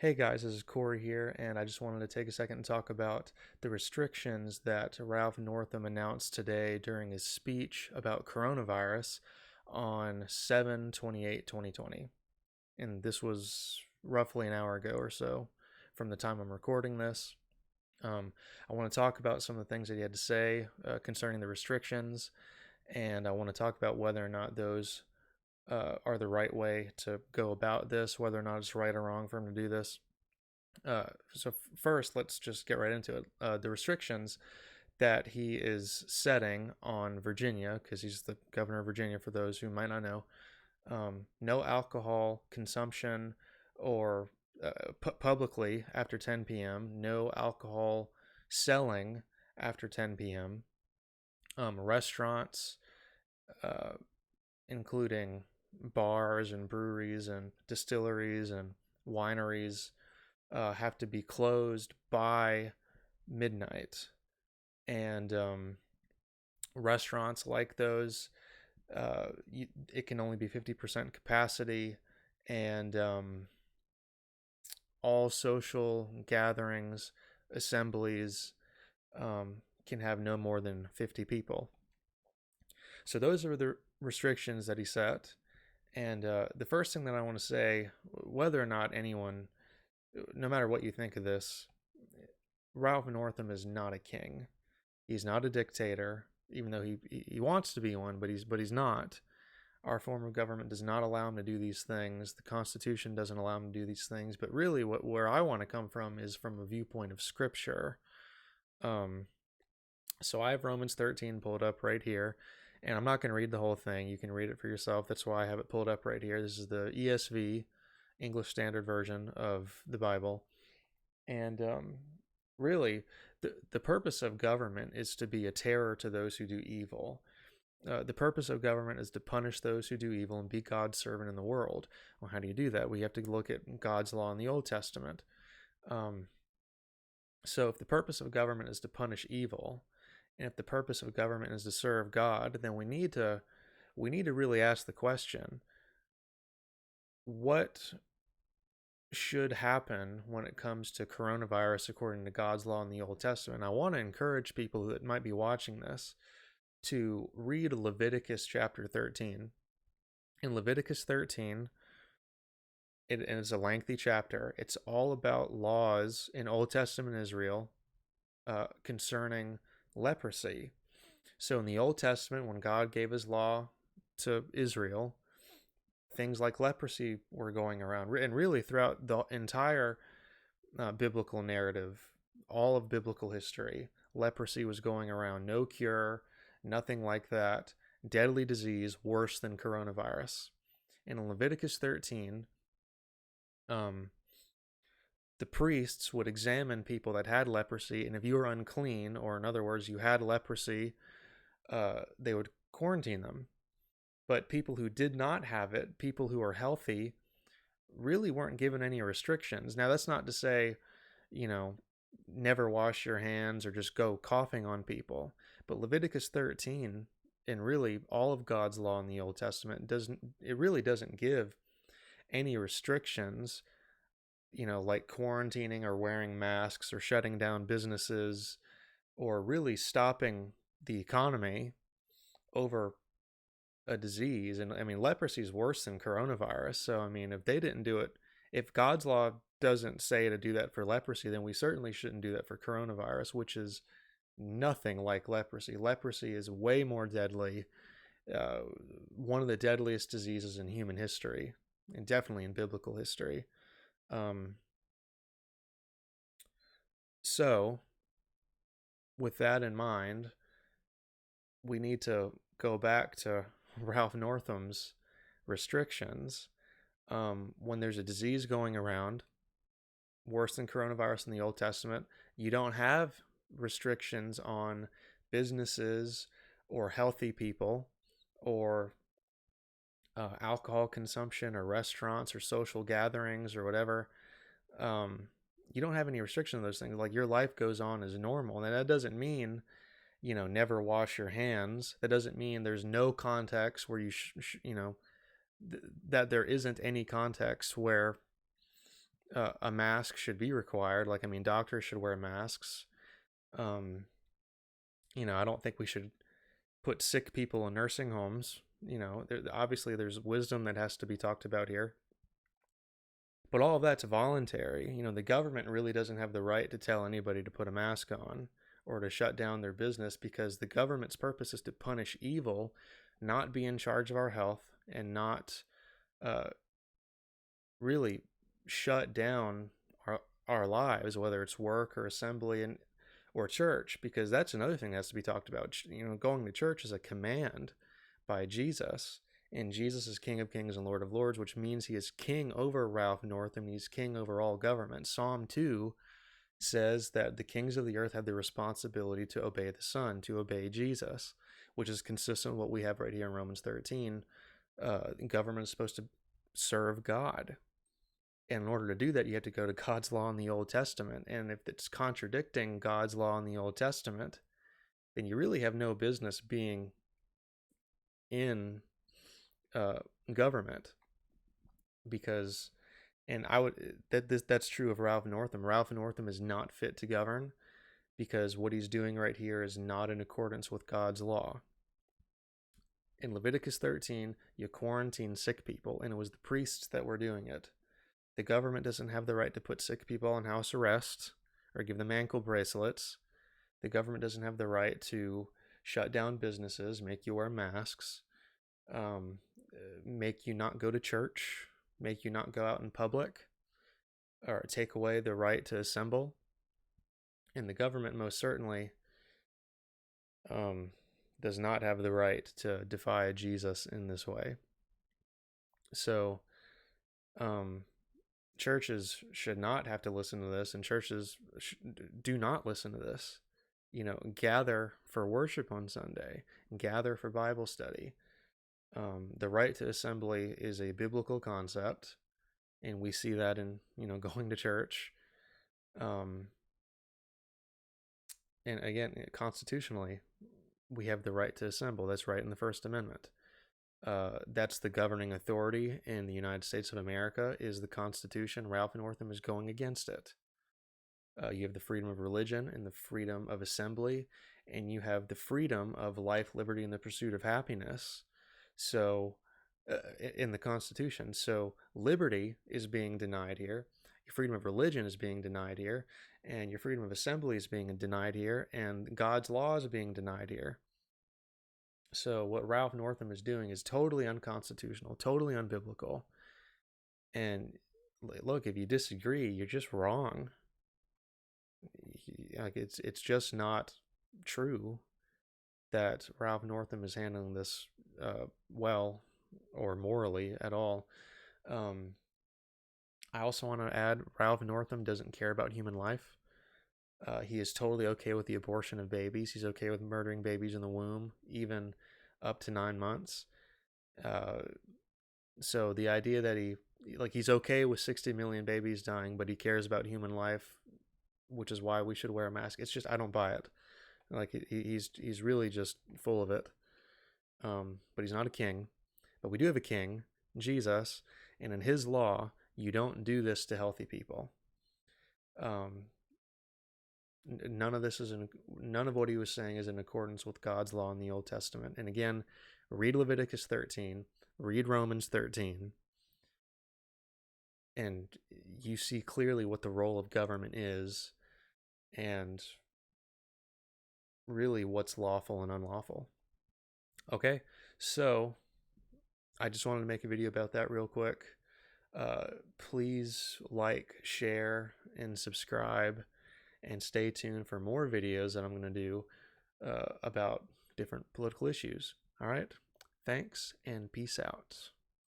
Hey guys, this is Corey here, and I just wanted to take a second and talk about the restrictions that Ralph Northam announced today during his speech about coronavirus on 7/28/2020. And this was roughly an hour ago or so from the time I'm recording this. I want to talk about some of the things that he had to say concerning the restrictions, and I want to talk about whether or not those are the right way to go about this, whether or not it's right or wrong for him to do this. So first, let's just get right into it. The restrictions that he is setting on Virginia, because he's the governor of Virginia, for those who might not know, no alcohol consumption or publicly after 10 p.m., no alcohol selling after 10 p.m., restaurants, uh, including bars and breweries and distilleries and wineries, have to be closed by midnight. And restaurants like those, it can only be 50% capacity. And all social gatherings, assemblies, can have no more than 50 people. So those are the restrictions that he set. And the first thing that I want to say, whether or not anyone, no matter what you think of this, Ralph Northam is not a king. He's not a dictator, even though he wants to be one, but he's not. Our form of government does not allow him to do these things. The Constitution doesn't allow him to do these things. But really, where I want to come from is from a viewpoint of Scripture. So I have Romans 13 pulled up right here, and I'm not going to read the whole thing. You can read it for yourself. That's why I have it pulled up right here. This is the ESV, English Standard Version of the Bible. And really, the purpose of government is to be a terror to those who do evil. The purpose of government is to punish those who do evil and be God's servant in the world. Well, how do you do that? We have to look at God's law in the Old Testament. So if the purpose of government is to punish evil, and if the purpose of government is to serve God, then we need to really ask the question, what should happen when it comes to coronavirus according to God's law in the Old Testament? I want to encourage people that might be watching this to read Leviticus chapter 13. In Leviticus 13, it is a lengthy chapter. It's all about laws in Old Testament Israel concerning leprosy. So in the Old Testament, when God gave his law to Israel, things like leprosy were going around. And really throughout the entire biblical narrative, all of biblical history, leprosy was going around. No cure, nothing like that. Deadly disease, worse than coronavirus. And in Leviticus 13, the priests would examine people that had leprosy, and if you were unclean, or in other words, you had leprosy, they would quarantine them. But people who did not have it, people who are healthy, really weren't given any restrictions. Now, that's not to say, never wash your hands or just go coughing on people. But Leviticus 13, and really all of God's law in the Old Testament, really doesn't give any restrictions, like quarantining or wearing masks or shutting down businesses or really stopping the economy over a disease. And I mean, leprosy is worse than coronavirus. So, I mean, if they didn't do it, if God's law doesn't say to do that for leprosy, then we certainly shouldn't do that for coronavirus, which is nothing like leprosy. Leprosy is way more deadly, one of the deadliest diseases in human history, and definitely in biblical history. So, with that in mind, we need to go back to Ralph Northam's restrictions. When there's a disease going around, worse than coronavirus in the Old Testament, you don't have restrictions on businesses or healthy people or alcohol consumption or restaurants or social gatherings or whatever. You don't have any restriction on those things. Like, your life goes on as normal. And that doesn't mean, never wash your hands. That doesn't mean there's no context where you, that there isn't any context where a mask should be required. Like, I mean, doctors should wear masks. Um, I don't think we should put sick people in nursing homes. Obviously there's wisdom that has to be talked about here. But all of that's voluntary. The government really doesn't have the right to tell anybody to put a mask on or to shut down their business, because the government's purpose is to punish evil, not be in charge of our health, and not uh, really shut down our lives, whether it's work or assembly or church, because that's another thing that has to be talked about. Going to church is a command by Jesus, and Jesus is King of Kings and Lord of Lords, which means he is king over Ralph Northam. He's king over all government. Psalm 2 says that the kings of the earth have the responsibility to obey the Son, to obey Jesus, which is consistent with what we have right here in Romans 13. Government is supposed to serve God. And in order to do that, you have to go to God's law in the Old Testament. And if it's contradicting God's law in the Old Testament, then you really have no business being in government. Because, and that's true of Ralph Northam. Ralph Northam is not fit to govern, because what he's doing right here is not in accordance with God's law. In Leviticus 13, you quarantine sick people, and it was the priests that were doing it. The government doesn't have the right to put sick people on house arrest or give them ankle bracelets. The government doesn't have the right to shut down businesses, make you wear masks, make you not go to church, make you not go out in public, or take away the right to assemble. And the government most certainly does not have the right to defy Jesus in this way. So, churches should not have to listen to this, and churches do not listen to this. Gather for worship on Sunday, gather for Bible study. The right to assembly is a biblical concept, and we see that in going to church. And again, constitutionally, we have the right to assemble. That's right in the First Amendment. That's the governing authority in the United States of America, is the Constitution. Ralph Northam is going against it. You have the freedom of religion and the freedom of assembly, and you have the freedom of life, liberty, and the pursuit of happiness. So, in the Constitution, so liberty is being denied here. Your freedom of religion is being denied here, and your freedom of assembly is being denied here, and God's law is being denied here. So what Ralph Northam is doing is totally unconstitutional, totally unbiblical. And look, if you disagree, you're just wrong. Like, it's just not true that Ralph Northam is handling this well, or morally at all. I also want to add, Ralph Northam doesn't care about human life. He is totally okay with the abortion of babies. He's okay with murdering babies in the womb, even up to 9 months. So the idea that he's okay with 60 million babies dying, but he cares about human life, which is why we should wear a mask. It's just, I don't buy it. Like, he's really just full of it. But he's not a king. But we do have a king, Jesus, and in his law, you don't do this to healthy people. None of what he was saying is in accordance with God's law in the Old Testament. And again, read Leviticus 13, read Romans 13, and you see clearly what the role of government is, and really what's lawful and unlawful. Okay, so I just wanted to make a video about that real quick. Please like, share, and subscribe, and stay tuned for more videos that I'm going to do about different political issues. All right, thanks, and peace out.